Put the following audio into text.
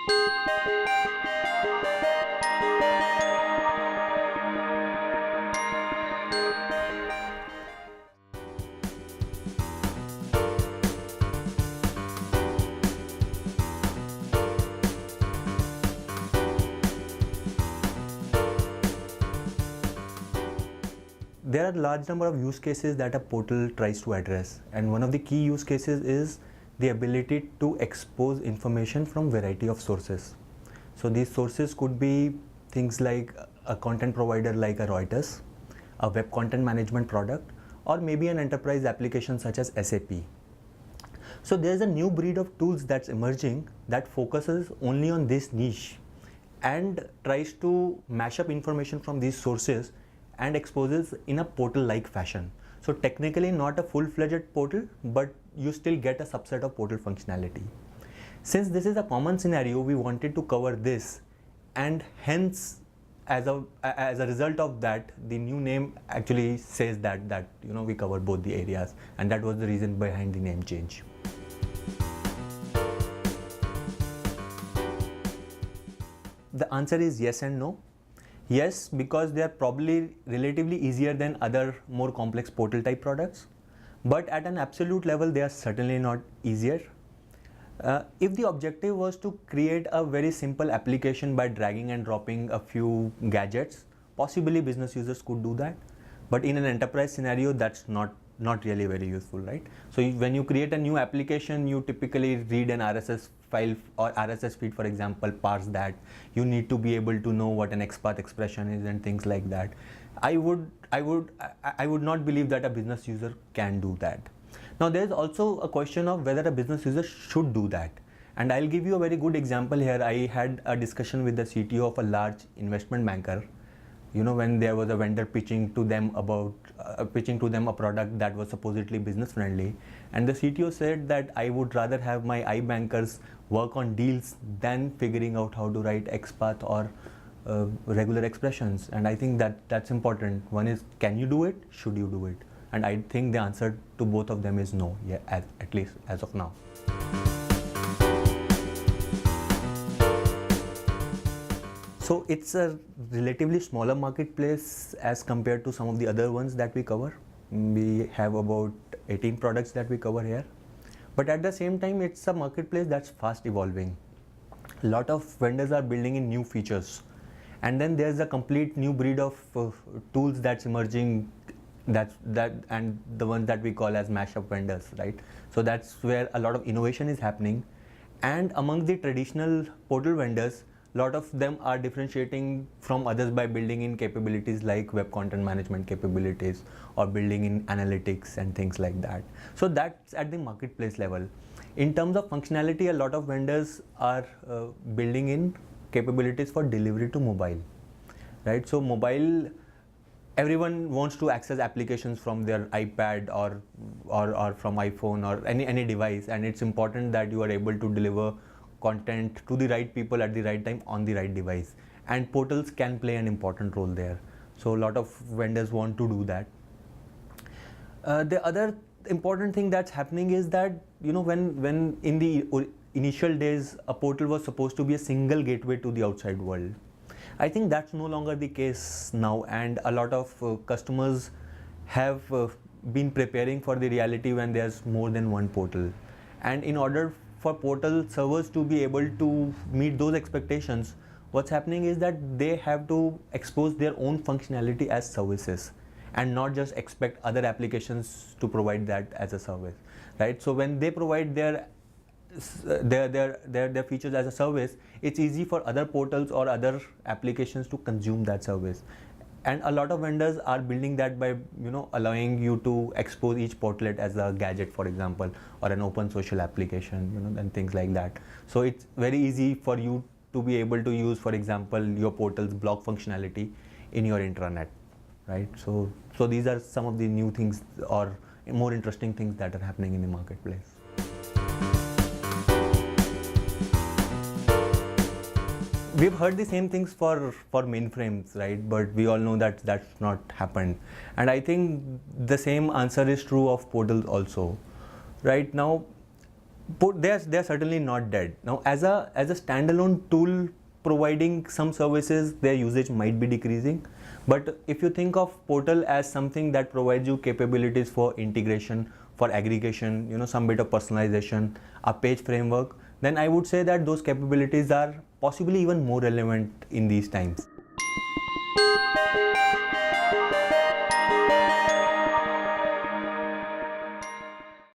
There are a large number of use cases that a portal tries to address, and one of the key use cases is the ability to expose information from variety of sources. So these sources could be things like a content provider like a Reuters, a web content management product, or maybe an enterprise application such as SAP. So there's a new breed of tools that's emerging that focuses only on this niche and tries to mash up information from these sources and exposes in a portal-like fashion. So technically not a full-fledged portal, but you still get a subset of portal functionality. Since this is a common scenario, we wanted to cover this, and hence as a result of that, the new name actually says that we cover both the areas, and that was the reason behind the name change. The answer is yes and no. Yes, because they are probably relatively easier than other more complex portal type products, but at an absolute level they are certainly not easier. If the objective was to create a very simple application by dragging and dropping a few gadgets, possibly business users could do that, but in an enterprise scenario that's not really very useful, right? So when you create a new application, you typically read an RSS file or RSS feed, for example, parse that. You need to be able to know what an XPath expression is and things like that. I would not believe that a business user can do that. Now there's also a question of whether a business user should do that, and I'll give you a very good example here. I had a discussion with the CTO of a large investment banker, when there was a vendor pitching to them a product that was supposedly business friendly, and the CTO said that I would rather have my iBankers work on deals than figuring out how to write XPath or regular expressions. And I think that's important. One is, can you do it? Should you do it? And I think the answer to both of them is no, at least as of now. So it's a relatively smaller marketplace as compared to some of the other ones that we cover. We have about 18 products that we cover here. But at the same time, it's a marketplace that's fast evolving. A lot of vendors are building in new features. And then there's a complete new breed of tools that's emerging, and the ones that we call as mashup vendors, right? So that's where a lot of innovation is happening. And among the traditional portal vendors, a lot of them are differentiating from others by building in capabilities like web content management capabilities or building in analytics and things like that. So that's at the marketplace level. In terms of functionality, a lot of vendors are building in capabilities for delivery to mobile, right? So mobile, everyone wants to access applications from their iPad or from iPhone or any device, and it's important that you are able to deliver content to the right people at the right time on the right device, and portals can play an important role there. So a lot of vendors want to do that. The other important thing that's happening is that when in the initial days a portal was supposed to be a single gateway to the outside world, I think that's no longer the case now, and a lot of customers have been preparing for the reality when there's more than one portal. And in order for portal servers to be able to meet those expectations, what's happening is that they have to expose their own functionality as services and not just expect other applications to provide that as a service, right? So when they provide their features as a service, it's easy for other portals or other applications to consume that service. And a lot of vendors are building that by allowing you to expose each portlet as a gadget, for example, or an open social application, and things like that. So it's very easy for you to be able to use, for example, your portal's blog functionality in your intranet, right? So these are some of the new things or more interesting things that are happening in the marketplace. We've heard the same things for mainframes, right? But we all know that that's not happened. And I think the same answer is true of portals also. Right now, They are certainly not dead. Now, as a standalone tool providing some services, their usage might be decreasing. But if you think of Portal as something that provides you capabilities for integration, for aggregation, some bit of personalization, a page framework, then I would say that those capabilities are possibly even more relevant in these times.